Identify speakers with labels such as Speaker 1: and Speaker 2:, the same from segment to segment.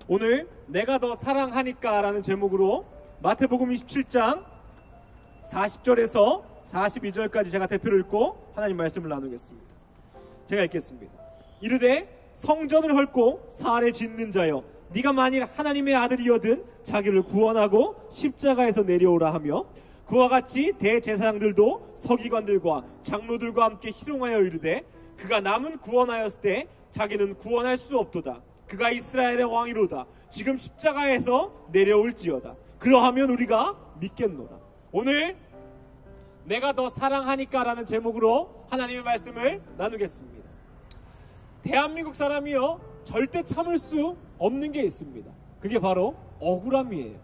Speaker 1: 오늘 내가 더 사랑하니까 라는 제목으로 마태복음 27장 40절에서 42절까지 제가 대표로 읽고 하나님 말씀을 나누겠습니다. 제가 읽겠습니다. 이르되 성전을 헐고 사활에 짓는 자여, 네가 만일 하나님의 아들이거든 자기를 구원하고 십자가에서 내려오라 하며, 그와 같이 대제사장들도 서기관들과 장로들과 함께 희롱하여 이르되 그가 남은 구원하였을 때 자기는 구원할 수 없도다. 그가 이스라엘의 왕이로다. 지금 십자가에서 내려올지어다. 그러하면 우리가 믿겠노라. 오늘 내가 더 사랑하니까 라는 제목으로 하나님의 말씀을 나누겠습니다. 대한민국 사람이요, 절대 참을 수 없는 게 있습니다. 그게 바로 억울함이에요.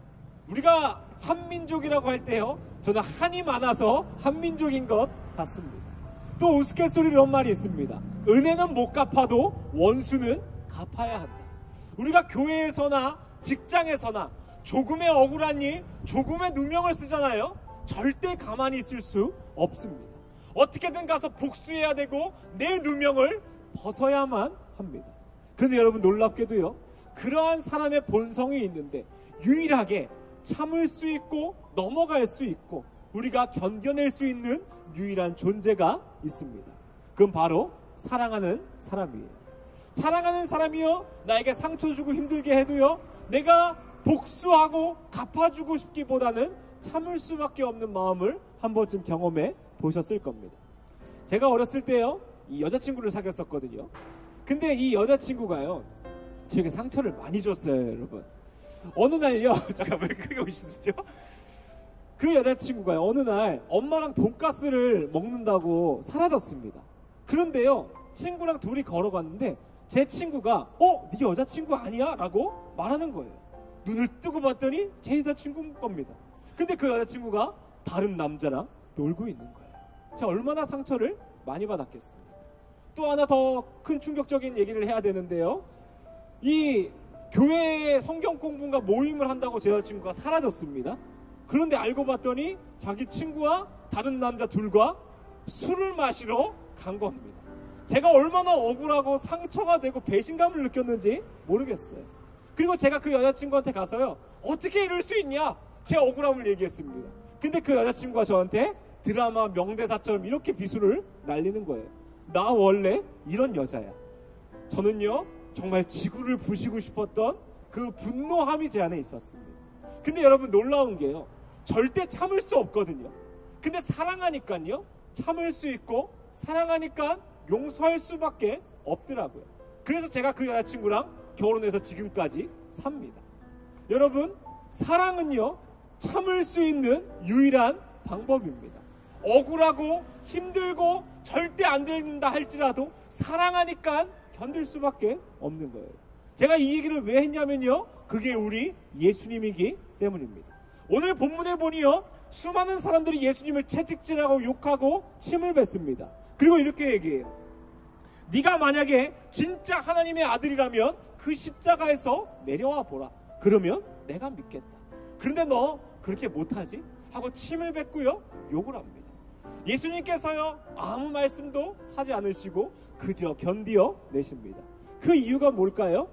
Speaker 1: 우리가 한민족이라고 할 때요, 저는 한이 많아서 한민족인 것 같습니다. 또 우스갯소리로 이런 말이 있습니다. 은혜는 못 갚아도 원수는 갚아야 한다. 우리가 교회에서나 직장에서나 조금의 억울한 일, 조금의 누명을 쓰잖아요. 절대 가만히 있을 수 없습니다. 어떻게든 가서 복수해야 되고 내 누명을 벗어야만 합니다. 그런데 여러분, 놀랍게도요, 그러한 사람의 본성이 있는데 유일하게 참을 수 있고 넘어갈 수 있고 우리가 견뎌낼 수 있는 유일한 존재가 있습니다. 그건 바로 사랑하는 사람이에요. 사랑하는 사람이요, 나에게 상처 주고 힘들게 해도요, 내가 복수하고 갚아주고 싶기보다는 참을 수밖에 없는 마음을 한 번쯤 경험해 보셨을 겁니다. 제가 어렸을 때요, 이 여자친구를 사귀었었거든요. 근데 이 여자친구가요, 저에게 상처를 많이 줬어요, 여러분. 어느 날요, 잠깐 왜 크게 웃으시죠? 그 여자친구가요, 어느 날 엄마랑 돈가스를 먹는다고 사라졌습니다. 그런데요, 친구랑 둘이 걸어갔는데 제 친구가 네 여자친구 아니야? 라고 말하는 거예요. 눈을 뜨고 봤더니 제 여자친구인 겁니다. 근데 그 여자친구가 다른 남자랑 놀고 있는 거예요. 제가 얼마나 상처를 많이 받았겠습니까? 또 하나 더 큰 충격적인 얘기를 해야 되는데요, 이 교회에 성경 공부인가 모임을 한다고 제 여자친구가 사라졌습니다. 그런데 알고 봤더니 자기 친구와 다른 남자 둘과 술을 마시러 간 겁니다. 제가 얼마나 억울하고 상처가 되고 배신감을 느꼈는지 모르겠어요. 그리고 제가 그 여자친구한테 가서요, 어떻게 이럴 수 있냐, 제 억울함을 얘기했습니다. 근데 그 여자친구가 저한테 드라마 명대사처럼 이렇게 비수를 날리는 거예요. 나 원래 이런 여자야. 저는요, 정말 지구를 부시고 싶었던 그 분노함이 제 안에 있었습니다. 근데 여러분, 놀라운 게요, 절대 참을 수 없거든요. 근데 사랑하니까요, 참을 수 있고 사랑하니까 용서할 수밖에 없더라고요. 그래서 제가 그 여자친구랑 결혼해서 지금까지 삽니다. 여러분, 사랑은요, 참을 수 있는 유일한 방법입니다. 억울하고 힘들고 절대 안 된다 할지라도 사랑하니까 견딜 수밖에 없는 거예요. 제가 이 얘기를 왜 했냐면요, 그게 우리 예수님이기 때문입니다. 오늘 본문에 보니요, 수많은 사람들이 예수님을 채찍질하고 욕하고 침을 뱉습니다. 그리고 이렇게 얘기해요. 네가 만약에 진짜 하나님의 아들이라면 그 십자가에서 내려와 보라. 그러면 내가 믿겠다. 그런데 너 그렇게 못하지? 하고 침을 뱉고요, 욕을 합니다. 예수님께서요, 아무 말씀도 하지 않으시고 그저 견디어 내십니다. 그 이유가 뭘까요?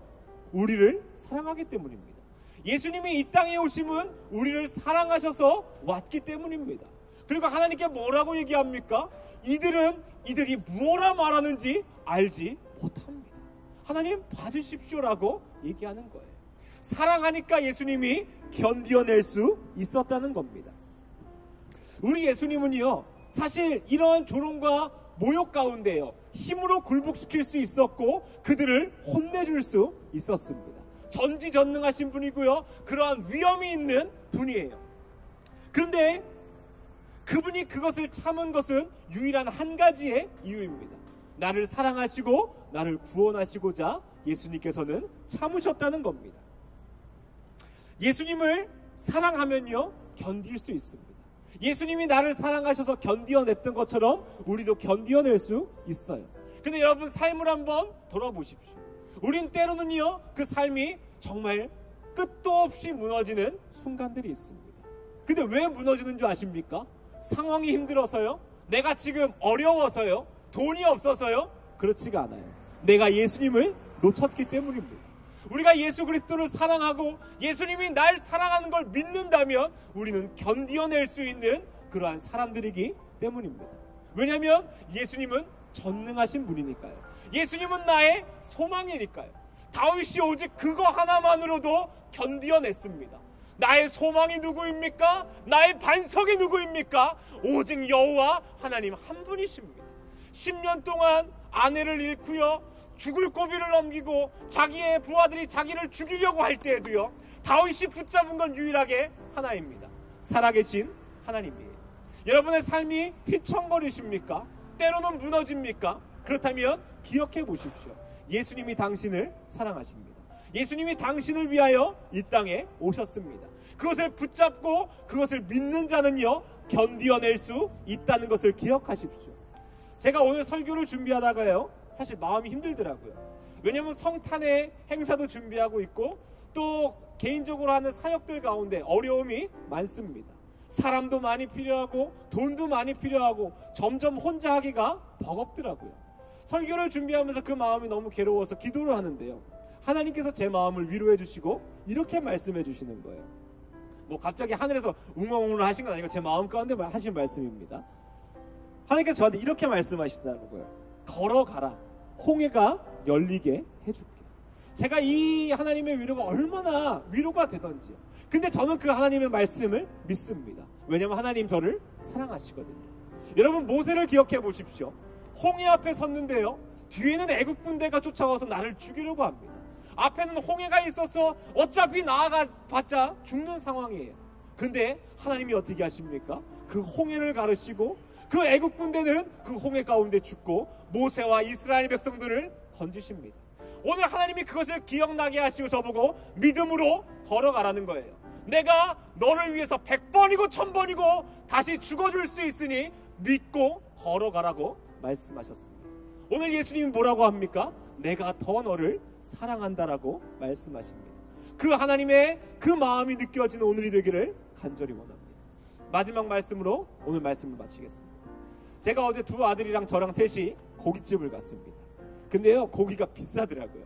Speaker 1: 우리를 사랑하기 때문입니다. 예수님이 이 땅에 오심은 우리를 사랑하셔서 왔기 때문입니다. 그리고 하나님께 뭐라고 얘기합니까? 이들이 무엇라 말하는지 알지 못합니다. 하나님 봐주십시오라고 얘기하는 거예요. 사랑하니까 예수님이 견디어낼 수 있었다는 겁니다. 우리 예수님은요, 사실 이런 조롱과 모욕 가운데요, 힘으로 굴복시킬 수 있었고 그들을 혼내줄 수 있었습니다. 전지전능하신 분이고요, 그러한 위엄이 있는 분이에요. 그런데 그분이 그것을 참은 것은 유일한 한 가지의 이유입니다. 나를 사랑하시고 나를 구원하시고자 예수님께서는 참으셨다는 겁니다. 예수님을 사랑하면요, 견딜 수 있습니다. 예수님이 나를 사랑하셔서 견디어냈던 것처럼 우리도 견디어낼 수 있어요. 근데 여러분, 삶을 한번 돌아보십시오. 우린 때로는요, 그 삶이 정말 끝도 없이 무너지는 순간들이 있습니다. 근데 왜 무너지는 줄 아십니까? 상황이 힘들어서요? 내가 지금 어려워서요? 돈이 없어서요? 그렇지가 않아요. 내가 예수님을 놓쳤기 때문입니다. 우리가 예수 그리스도를 사랑하고 예수님이 날 사랑하는 걸 믿는다면 우리는 견디어낼 수 있는 그러한 사람들이기 때문입니다. 왜냐하면 예수님은 전능하신 분이니까요. 예수님은 나의 소망이니까요. 다윗이 오직 그거 하나만으로도 견디어냈습니다. 나의 소망이 누구입니까? 나의 반석이 누구입니까? 오직 여호와 하나님 한 분이십니다. 10년 동안 아내를 잃고요, 죽을 고비를 넘기고 자기의 부하들이 자기를 죽이려고 할 때에도요, 다윗이 붙잡은 건 유일하게 하나입니다. 살아계신 하나님이에요. 여러분의 삶이 휘청거리십니까? 때로는 무너집니까? 그렇다면 기억해 보십시오. 예수님이 당신을 사랑하십니다. 예수님이 당신을 위하여 이 땅에 오셨습니다. 그것을 붙잡고 그것을 믿는 자는요, 견디어낼 수 있다는 것을 기억하십시오. 제가 오늘 설교를 준비하다가요, 사실 마음이 힘들더라고요. 왜냐하면 성탄의 행사도 준비하고 있고 또 개인적으로 하는 사역들 가운데 어려움이 많습니다. 사람도 많이 필요하고 돈도 많이 필요하고 점점 혼자 하기가 버겁더라고요. 설교를 준비하면서 그 마음이 너무 괴로워서 기도를 하는데요, 하나님께서 제 마음을 위로해 주시고 이렇게 말씀해 주시는 거예요. 뭐 갑자기 하늘에서 웅엉웅을 하신 건 아니고 제 마음 가운데 하신 말씀입니다. 하나님께서 저한테 이렇게 말씀하시다는 거예요. 걸어가라. 홍해가 열리게 해줄게. 제가 이 하나님의 위로가 얼마나 위로가 되던지요. 근데 저는 그 하나님의 말씀을 믿습니다. 왜냐하면 하나님 저를 사랑하시거든요. 여러분, 모세를 기억해 보십시오. 홍해 앞에 섰는데요, 뒤에는 애국 군대가 쫓아와서 나를 죽이려고 합니다. 앞에는 홍해가 있어서 어차피 나아가봤자 죽는 상황이에요. 근데 하나님이 어떻게 하십니까? 그 홍해를 가르시고 그 애국 군대는 그 홍해 가운데 죽고 모세와 이스라엘 백성들을 건지십니다. 오늘 하나님이 그것을 기억나게 하시고 저보고 믿음으로 걸어가라는 거예요. 내가 너를 위해서 100번이고 1000번이고 다시 죽어줄 수 있으니 믿고 걸어가라고 말씀하셨습니다. 오늘 예수님이 뭐라고 합니까? 내가 더 너를 사랑한다라고 말씀하십니다. 그 하나님의 그 마음이 느껴지는 오늘이 되기를 간절히 원합니다. 마지막 말씀으로 오늘 말씀을 마치겠습니다. 제가 어제 두 아들이랑 저랑 셋이 고깃집을 갔습니다. 근데요, 고기가 비싸더라고요.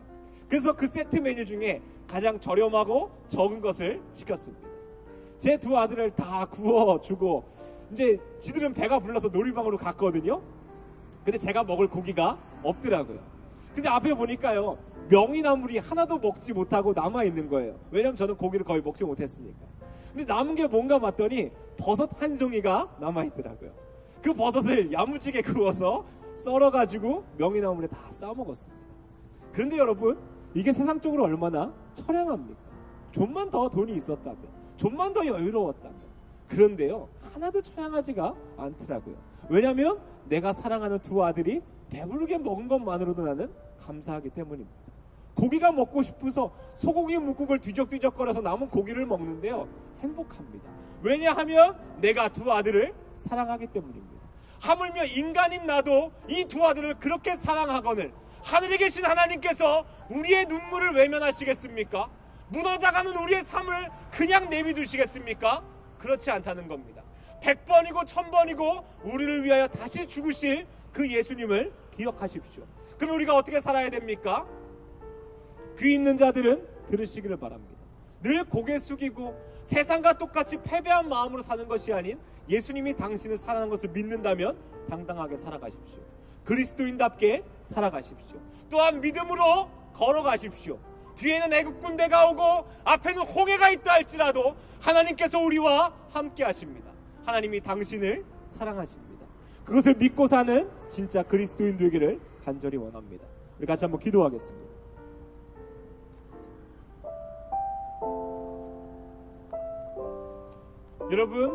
Speaker 1: 그래서 그 세트 메뉴 중에 가장 저렴하고 적은 것을 시켰습니다. 제 두 아들을 다 구워주고 이제 지들은 배가 불러서 놀이방으로 갔거든요. 근데 제가 먹을 고기가 없더라고요. 근데 앞에 보니까요, 명이나물이 하나도 먹지 못하고 남아있는 거예요. 왜냐면 저는 고기를 거의 먹지 못했으니까. 근데 남은 게 뭔가 봤더니 버섯 한 송이가 남아있더라고요. 그 버섯을 야무지게 구워서 썰어가지고 명이나물에 다 싸먹었습니다. 그런데 여러분, 이게 세상적으로 얼마나 처량합니까? 좀만 더 돈이 있었다면, 좀만 더 여유로웠다면. 그런데요, 하나도 처량하지가 않더라고요. 왜냐하면 내가 사랑하는 두 아들이 배부르게 먹은 것만으로도 나는 감사하기 때문입니다. 고기가 먹고 싶어서 소고기 묵국을 뒤적뒤적거려서 남은 고기를 먹는데요, 행복합니다. 왜냐하면 내가 두 아들을 사랑하기 때문입니다. 하물며 인간인 나도 이 두 아들을 그렇게 사랑하거늘 하늘에 계신 하나님께서 우리의 눈물을 외면하시겠습니까? 무너져가는 우리의 삶을 그냥 내비두시겠습니까? 그렇지 않다는 겁니다. 100번이고 1000번이고 우리를 위하여 다시 죽으실 그 예수님을 기억하십시오. 그럼 우리가 어떻게 살아야 됩니까? 귀 있는 자들은 들으시기를 바랍니다. 늘 고개 숙이고 세상과 똑같이 패배한 마음으로 사는 것이 아닌 예수님이 당신을 사랑하는 것을 믿는다면 당당하게 살아가십시오. 그리스도인답게 살아가십시오. 또한 믿음으로 걸어가십시오. 뒤에는 애국 군대가 오고 앞에는 홍해가 있다 할지라도 하나님께서 우리와 함께 하십니다. 하나님이 당신을 사랑하십니다. 그것을 믿고 사는 진짜 그리스도인 되기를 간절히 원합니다. 우리 같이 한번 기도하겠습니다. 여러분,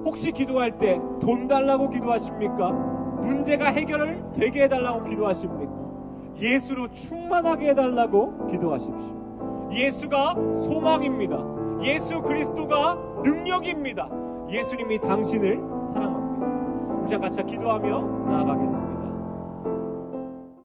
Speaker 1: 혹시 기도할 때 돈 달라고 기도하십니까? 문제가 해결을 되게 해달라고 기도하십니까? 예수로 충만하게 해달라고 기도하십시오. 예수가 소망입니다. 예수 그리스도가 능력입니다. 예수님이 당신을 사랑합니다. 우리 같이 기도하며 나아가겠습니다.